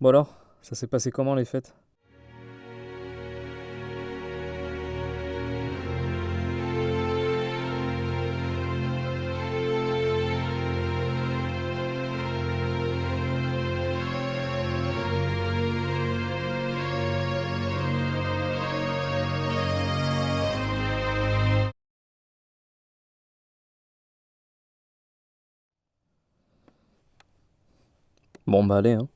Bon alors, ça s'est passé comment les fêtes? Bon bah allez, hein.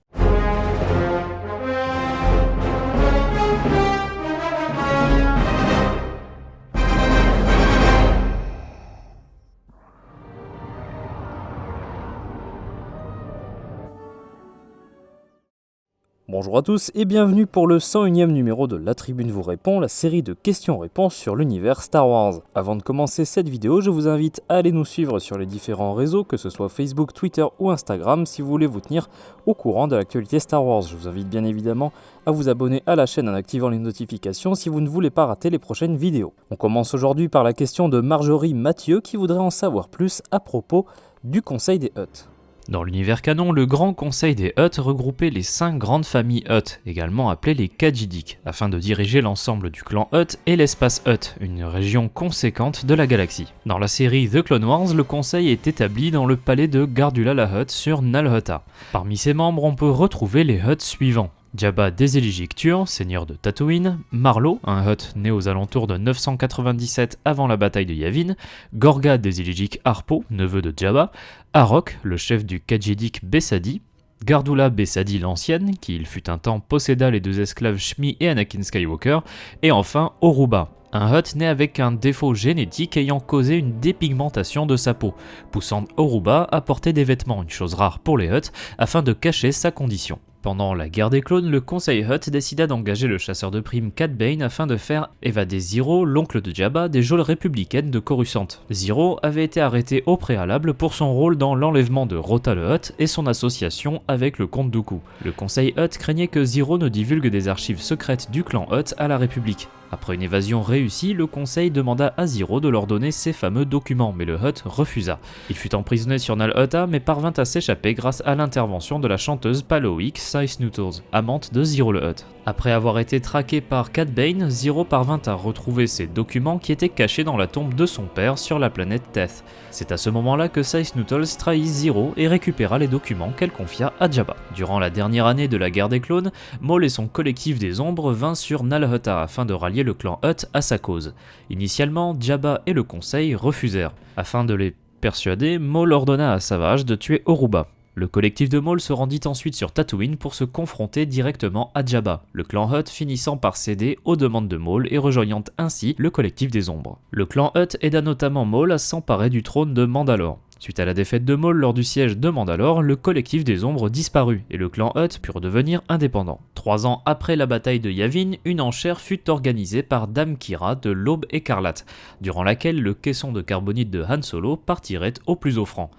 Bonjour à tous et bienvenue pour le 101e numéro de La Tribune vous répond, la série de questions-réponses sur l'univers Star Wars. Avant de commencer cette vidéo, je vous invite à aller nous suivre sur les différents réseaux, que ce soit Facebook, Twitter ou Instagram, si vous voulez vous tenir au courant de l'actualité Star Wars. Je vous invite bien évidemment à vous abonner à la chaîne en activant les notifications si vous ne voulez pas rater les prochaines vidéos. On commence aujourd'hui par la question de Marjorie Mathieu qui voudrait en savoir plus à propos du Conseil des Hutt. Dans l'univers canon, le Grand Conseil des Hutt regroupait les 5 grandes familles Hutt, également appelées les Khajidik, afin de diriger l'ensemble du clan Hutt et l'espace Hutt, une région conséquente de la galaxie. Dans la série The Clone Wars, le conseil est établi dans le palais de Gardula la Hutt sur Nal Hutta. Parmi ses membres, on peut retrouver les Hutt suivants. Jabba Desilijik Tur, seigneur de Tatooine, Marlo, un Hutt né aux alentours de 997 avant la bataille de Yavin, Gorga Desilijik Harpo, neveu de Jabba, Arok, le chef du Khajidik Bessadi, Gardula Bessadi l'ancienne, qui il fut un temps posséda les 2 esclaves Shmi et Anakin Skywalker, et enfin Oruba, un Hutt né avec un défaut génétique ayant causé une dépigmentation de sa peau, poussant Oruba à porter des vêtements, une chose rare pour les Hutt, afin de cacher sa condition. Pendant la guerre des clones, le Conseil Hutt décida d'engager le chasseur de primes Cad Bane afin de faire évader Ziro, l'oncle de Jabba, des geôles républicaines de Coruscant. Ziro avait été arrêté au préalable pour son rôle dans l'enlèvement de Rota le Hutt et son association avec le comte Dooku. Le Conseil Hutt craignait que Ziro ne divulgue des archives secrètes du clan Hutt à la République. Après une évasion réussie, le conseil demanda à Ziro de leur donner ces fameux documents, mais le Hutt refusa. Il fut emprisonné sur Nal Hutta, mais parvint à s'échapper grâce à l'intervention de la chanteuse Paloïque Sy Snootles, amante de Ziro le Hutt. Après avoir été traqué par Cad Bane, Ziro parvint à retrouver ces documents qui étaient cachés dans la tombe de son père sur la planète Teth. C'est à ce moment-là que Sy Snootles trahit Ziro et récupéra les documents qu'elle confia à Jabba. Durant la dernière année de la guerre des clones, Maul et son collectif des ombres vinrent sur Nal Hutta afin de rallier le clan Hutt à sa cause. Initialement, Jabba et le conseil refusèrent. Afin de les persuader, Maul ordonna à Savage de tuer Oruba. Le collectif de Maul se rendit ensuite sur Tatooine pour se confronter directement à Jabba, le clan Hutt finissant par céder aux demandes de Maul et rejoignant ainsi le collectif des ombres. Le clan Hutt aida notamment Maul à s'emparer du trône de Mandalore. Suite à la défaite de Maul lors du siège de Mandalore, le collectif des ombres disparut et le clan Hutt put redevenir indépendant. 3 ans après la bataille de Yavin, une enchère fut organisée par Dame Kira de l'Aube écarlate, durant laquelle le caisson de carbonite de Han Solo partirait au plus offrant.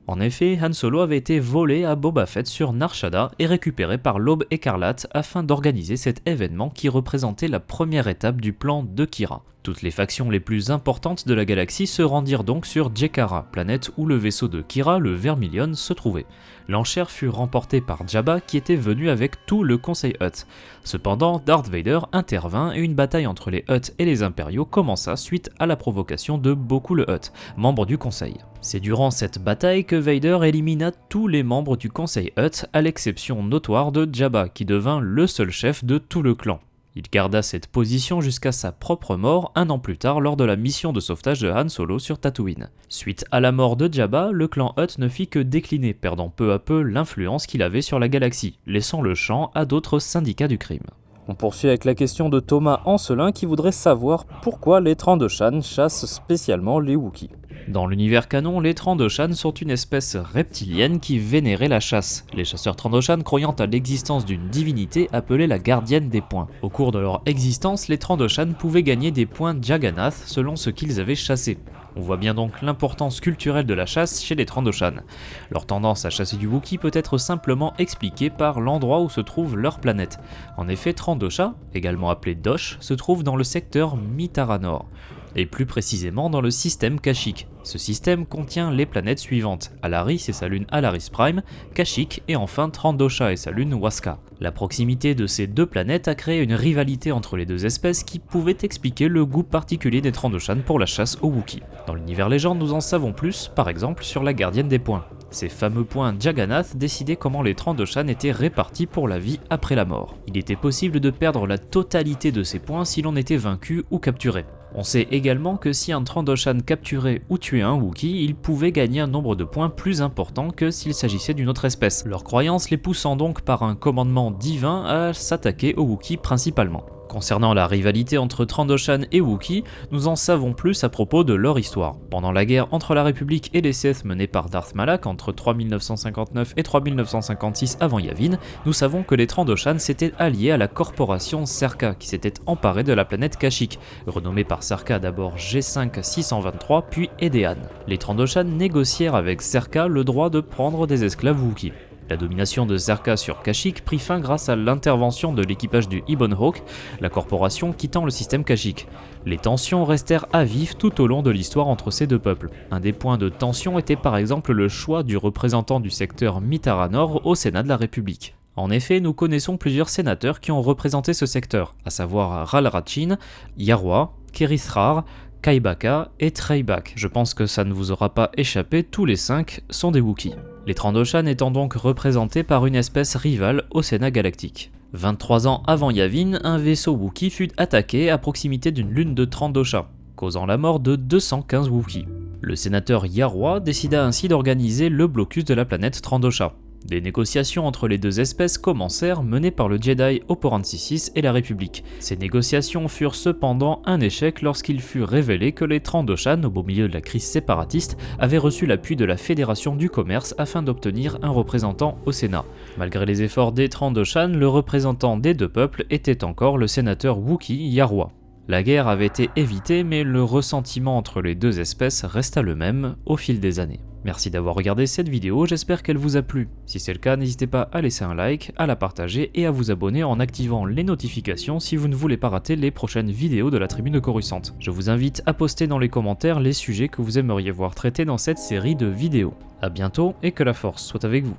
En effet, Han Solo avait été volé à Boba Fett sur Nar Shaddaa et récupéré par l'Aube écarlate afin d'organiser cet événement qui représentait la première étape du plan de Kira. Toutes les factions les plus importantes de la galaxie se rendirent donc sur Jekkara, planète où le vaisseau de Kira, le Vermilion, se trouvait. L'enchère fut remportée par Jabba qui était venu avec tout le Conseil Hutt. Cependant, Darth Vader intervint et une bataille entre les Hutt et les Impériaux commença suite à la provocation de Boku le Hutt, membre du Conseil. C'est durant cette bataille que Vader élimina tous les membres du Conseil Hutt à l'exception notoire de Jabba qui devint le seul chef de tout le clan. Il garda cette position jusqu'à sa propre mort 1 an plus tard lors de la mission de sauvetage de Han Solo sur Tatooine. Suite à la mort de Jabba, le clan Hutt ne fit que décliner, perdant peu à peu l'influence qu'il avait sur la galaxie, laissant le champ à d'autres syndicats du crime. On poursuit avec la question de Thomas Ancelin qui voudrait savoir pourquoi les Trandoshan chassent spécialement les Wookiees. Dans l'univers canon, les Trandoshan sont une espèce reptilienne qui vénérait la chasse, les chasseurs Trandoshan croyant à l'existence d'une divinité appelée la gardienne des points. Au cours de leur existence, les Trandoshan pouvaient gagner des points Jagannath selon ce qu'ils avaient chassé. On voit bien donc l'importance culturelle de la chasse chez les Trandoshan. Leur tendance à chasser du Wookiee peut être simplement expliquée par l'endroit où se trouve leur planète. En effet, Trandosha, également appelé Dosh, se trouve dans le secteur Mitaranor, et plus précisément dans le système Kashyyyk. Ce système contient les planètes suivantes, Alaris et sa lune Alaris Prime, Kashyyyk et enfin Trandosha et sa lune Huasca. La proximité de ces deux planètes a créé une rivalité entre les deux espèces qui pouvait expliquer le goût particulier des Trandoshan pour la chasse aux Wookiees. Dans l'univers légende, nous en savons plus, par exemple sur la gardienne des points. Ces fameux points Jagannath décidaient comment les Trandoshan étaient répartis pour la vie après la mort. Il était possible de perdre la totalité de ces points si l'on était vaincu ou capturé. On sait également que si un Trandoshan capturait ou tuait un Wookiee, il pouvait gagner un nombre de points plus important que s'il s'agissait d'une autre espèce, leur croyance les poussant donc par un commandement divin à s'attaquer aux Wookiees principalement. Concernant la rivalité entre Trandoshan et Wookiees, nous en savons plus à propos de leur histoire. Pendant la guerre entre la République et les Sith menée par Darth Malak entre 3959 et 3956 avant Yavin, nous savons que les Trandoshan s'étaient alliés à la corporation Serka qui s'était emparée de la planète Kashyyyk, renommée par Serka d'abord G5-623 puis Edean. Les Trandoshan négocièrent avec Serka le droit de prendre des esclaves Wookiees. La domination de Serka sur Kashyyyk prit fin grâce à l'intervention de l'équipage du Ebon Hawk, la corporation quittant le système Kashyyyk. Les tensions restèrent à vif tout au long de l'histoire entre ces deux peuples. Un des points de tension était par exemple le choix du représentant du secteur Mitara Nord au Sénat de la République. En effet, nous connaissons plusieurs sénateurs qui ont représenté ce secteur, à savoir Ral Rachin, Yarwa, Kerithrar, Kaibaka et Treibak. Je pense que ça ne vous aura pas échappé, tous les 5 sont des Wookiees. Les Trandoshan étant donc représentés par une espèce rivale au Sénat galactique. 23 ans avant Yavin, un vaisseau Wookiee fut attaqué à proximité d'une lune de Trandosha, causant la mort de 215 Wookiees. Le sénateur Yarwa décida ainsi d'organiser le blocus de la planète Trandosha. Des négociations entre les deux espèces commencèrent, menées par le Jedi Oporantisis et la République. Ces négociations furent cependant un échec lorsqu'il fut révélé que les Trandoshan, au beau milieu de la crise séparatiste, avaient reçu l'appui de la Fédération du Commerce afin d'obtenir un représentant au Sénat. Malgré les efforts des Trandoshan, le représentant des deux peuples était encore le sénateur Wookiee Yarwa. La guerre avait été évitée, mais le ressentiment entre les deux espèces resta le même au fil des années. Merci d'avoir regardé cette vidéo, j'espère qu'elle vous a plu. Si c'est le cas, n'hésitez pas à laisser un like, à la partager et à vous abonner en activant les notifications si vous ne voulez pas rater les prochaines vidéos de la Tribune de Coruscant. Je vous invite à poster dans les commentaires les sujets que vous aimeriez voir traités dans cette série de vidéos. A bientôt et que la force soit avec vous.